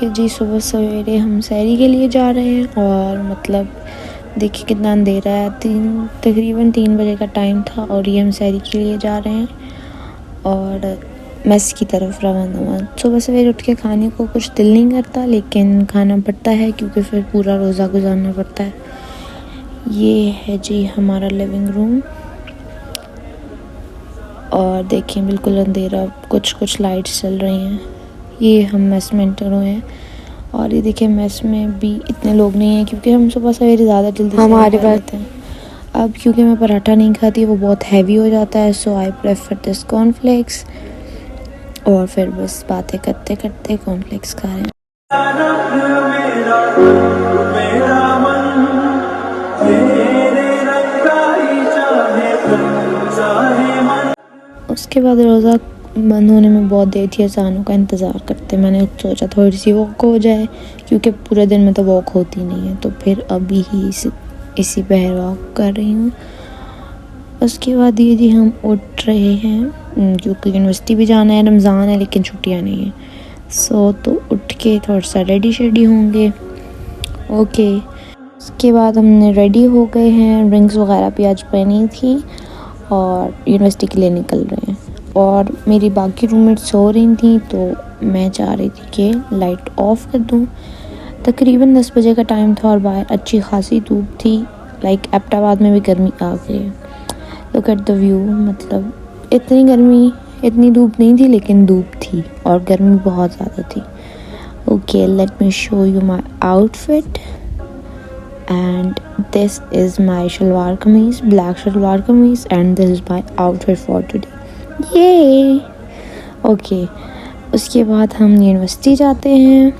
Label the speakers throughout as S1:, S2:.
S1: कि जी सुबह सवेरे हम सैरी के लिए जा रहे हैं और मतलब देखिए कितना अंधेरा है। तकरीबन 3 बजे का टाइम था और ये हम सैरी के लिए जा रहे हैं और मेस की तरफ रवाना हुआ। सुबह सवेरे उठ के खाने को कुछ दिल नहीं करता, लेकिन खाना पड़ता है क्योंकि फिर पूरा रोज़ा गुजारना पड़ता है। ये है जी हमारा लिविंग रूम और देखिए बिल्कुल अंधेरा, कुछ लाइट्स चल रही हैं। ये हम मेस में एंटर हुए हैं और ये देखिए मेस में भी इतने लोग नहीं हैं क्योंकि हम सुबह सवेरे ज़्यादा जल्दी हमारे पास हैं। अब क्योंकि मैं पराठा नहीं खाती, वो बहुत हैवी हो जाता है, सो आई प्रेफर दिस कॉर्नफ्लेक्स। और फिर बस बातें करते करते कॉर्नफ्लेक्स खा रहे हैं। उसके बाद रोज़ा बंद होने में बहुत देर थी, अज़ानों का इंतज़ार करते। मैंने सोचा थोड़ी सी वॉक हो जाए क्योंकि पूरे दिन में तो वॉक होती नहीं है, तो फिर अभी ही इसी पहर वॉक कर रही हूँ। उसके बाद ये जी हम उठ रहे हैं क्योंकि यूनिवर्सिटी भी जाना है, रमज़ान है लेकिन छुट्टियाँ नहीं हैं, सो तो उठ के थोड़ा सा रेडी होंगे। ओके, उसके बाद हमने रेडी हो गए हैं, रिंग्स वगैरह भी आज पहनी थी और यूनिवर्सिटी के लिए निकल रहे हैं। और मेरी बाकी रूममेट सो रही थी तो मैं चाह रही थी कि लाइट ऑफ कर दूं। तकरीबन 10 बजे का टाइम था और बाहर अच्छी खासी धूप थी। लाइक एबटाबाद में भी गर्मी आ गई है। लुक एट द व्यू, मतलब इतनी धूप नहीं थी लेकिन धूप थी और गर्मी बहुत ज़्यादा थी। Okay, let me show you my outfit and this is my shalwar kameez, black shalwar kameez, and this is my outfit for today. Yay! Okay, उसके बाद हम यूनिवर्सिटी जाते हैं।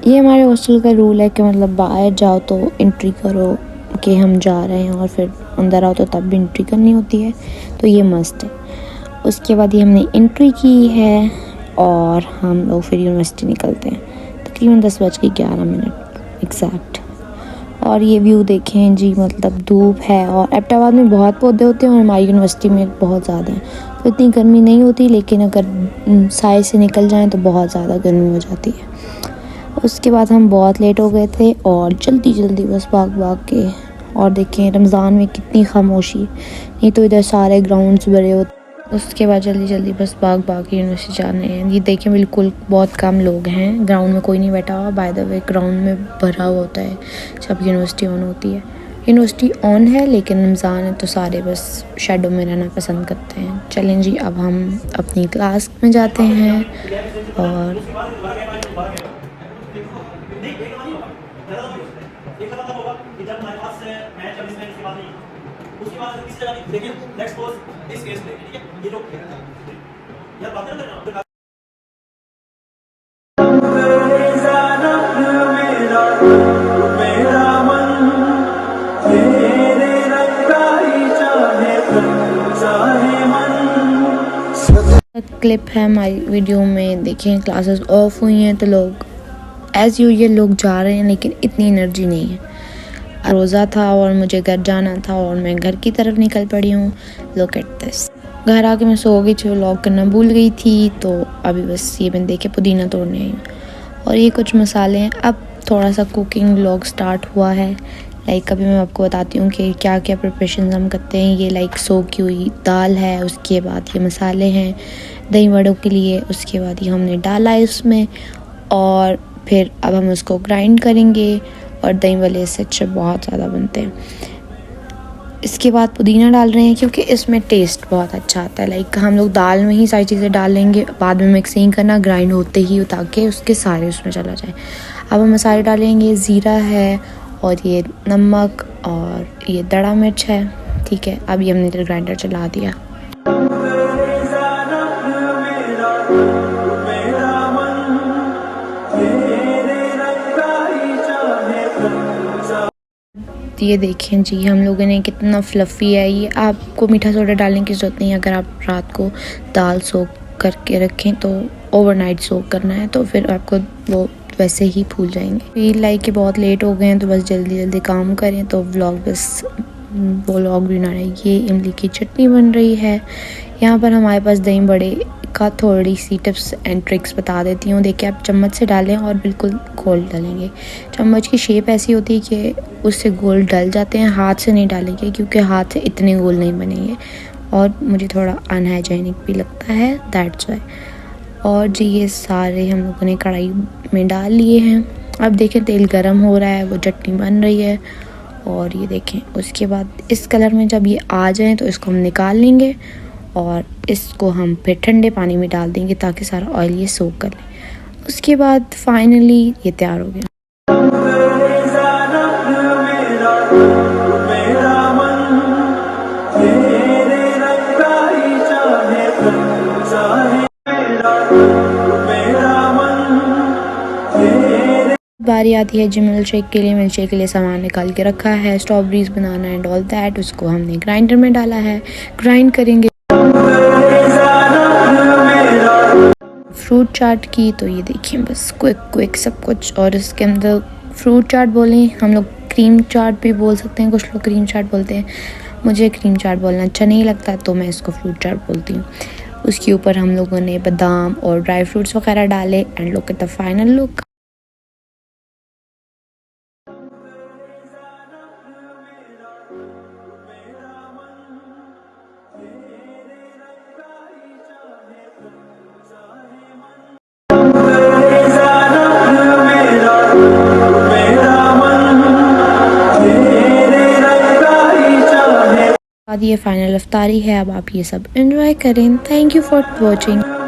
S1: ये हमारे हॉस्टल का रूल है कि मतलब बाहर जाओ तो एंट्री करो कि हम जा रहे हैं और फिर अंदर आओ तो तब भी एंट्री करनी होती है, तो ये मस्ट है। उसके बाद ये हमने एंट्री की है और हम लोग फिर यूनिवर्सिटी निकलते हैं। तकरीबन 10:11 एग्जैक्ट। और ये व्यू देखें जी, मतलब धूप है और एबटाबाद में बहुत पौधे होते हैं और हमारी यूनिवर्सिटी में बहुत ज़्यादा है, तो इतनी गर्मी नहीं होती, लेकिन अगर साए से निकल जाएं तो बहुत ज़्यादा गर्मी हो जाती है। उसके बाद हम बहुत लेट हो गए थे और जल्दी बस भाग के, और देखें रमज़ान में कितनी खामोशी, नहीं तो इधर सारे ग्राउंड्स भरे होते। उसके बाद जल्दी बस भाग के यूनिवर्सिटी जाने हैं। ये देखें बिल्कुल बहुत कम लोग हैं, ग्राउंड में कोई नहीं बैठा हुआ। बाय द वे ग्राउंड में भरा हुआ होता है जब यूनिवर्सिटी ऑन होती है। यूनिवर्सिटी ऑन है लेकिन रमज़ान है तो सारे बस शैडो में रहना पसंद करते हैं। चलें जी, अब हम अपनी क्लास में जाते हैं और उसके बाद किसी जगह देखिए लेट्स सपोज इस केस में, ठीक है, ये जो यार बात करना क्लिप है हमारी वीडियो में। देखें क्लासेस ऑफ हुई हैं तो लोग एज़ यूजुअल लोग जा रहे हैं, लेकिन इतनी एनर्जी नहीं है। रोज़ा था और मुझे घर जाना था और मैं घर की तरफ निकल पड़ी हूँ। Look at this. घर आके मैं सो गई थी, व्लॉग करना भूल गई थी, तो अभी बस ये मैंने देखे पुदीना तोड़ने आई हूँ और ये कुछ मसाले हैं। अब थोड़ा सा कुकिंग व्लॉग स्टार्ट हुआ है। लाइक अभी मैं आपको बताती हूँ कि क्या क्या प्रिपरेशन हम करते हैं। ये लाइक सोकी हुई दाल है, उसके बाद ये मसाले हैं दही वड़ों के लिए, उसके बाद ये हमने डाला है उसमें और फिर अब हम उसको ग्राइंड करेंगे और दही वाले इससे अच्छे बहुत ज़्यादा बनते हैं। इसके बाद पुदीना डाल रहे हैं क्योंकि इसमें टेस्ट बहुत अच्छा आता है। लाइक हम लोग दाल में ही सारी चीज़ें डाल लेंगे, बाद में मिक्सिंग करना ग्राइंड होते ही, ताकि उसके सारे उसमें चला जाए। अब हम मसाले डालेंगे, ज़ीरा है और ये नमक और ये दड़ा मिर्च है, ठीक है। अब ये हमने ग्राइंडर चला दिया। ये देखें जी हम लोगों ने कितना फ्लफ़ी है ये। आपको मीठा सोडा डालने की ज़रूरत नहीं है। अगर आप रात को दाल सोक करके रखें तो ओवरनाइट सोक करना है, तो फिर आपको वो वैसे ही फूल जाएंगे। फील लाइक कि बहुत लेट हो गए हैं तो बस जल्दी काम करें, तो व्लॉग भी ना रहे। ये इमली की चटनी बन रही है, यहाँ पर हमारे पास दही बड़े का थोड़ी सी टिप्स एंड ट्रिक्स बता देती हूँ। देखिए आप चम्मच से डालें और बिल्कुल गोल डालेंगे। चम्मच की शेप ऐसी होती है कि उससे गोल डल जाते हैं, हाथ से नहीं डालेंगे क्योंकि हाथ से इतने गोल नहीं बनेंगे और मुझे थोड़ा अनहाइजेनिक भी लगता है, दैट्स वाई। और जी ये सारे हम लोगों ने कढ़ाई में डाल लिए हैं। अब देखें तेल गरम हो रहा है, वो चटनी बन रही है और ये देखें उसके बाद इस कलर में जब ये आ जाए तो इसको हम निकाल लेंगे और इसको हम फिर ठंडे पानी में डाल देंगे ताकि सारा ऑयल ये सोक कर ले। उसके बाद फाइनली ये तैयार हो गया। बारी आती है जी मिल्क शेक के लिए। मिल्क शेक के लिए सामान निकाल के रखा है, strawberries banana and all that. उसको हमने ग्राइंडर में डाला है, ग्राइंड करेंगे। फ्रूट चाट की तो ये देखिए बस क्विक सब कुछ। और इसके अंदर फ्रूट चाट बोलें हम लोग, क्रीम चाट भी बोल सकते हैं, कुछ लोग क्रीम चाट बोलते हैं। मुझे क्रीम चाट बोलना अच्छा नहीं लगता तो मैं इसको फ्रूट चाट बोलती हूँ। उसके ऊपर हम लोगों ने बादाम और ड्राई फ्रूट्स वगैरह डाले and look at the final look. ये फाइनल अफ्तारी है, अब आप ये सब एंजॉय करें। Thank you for watching.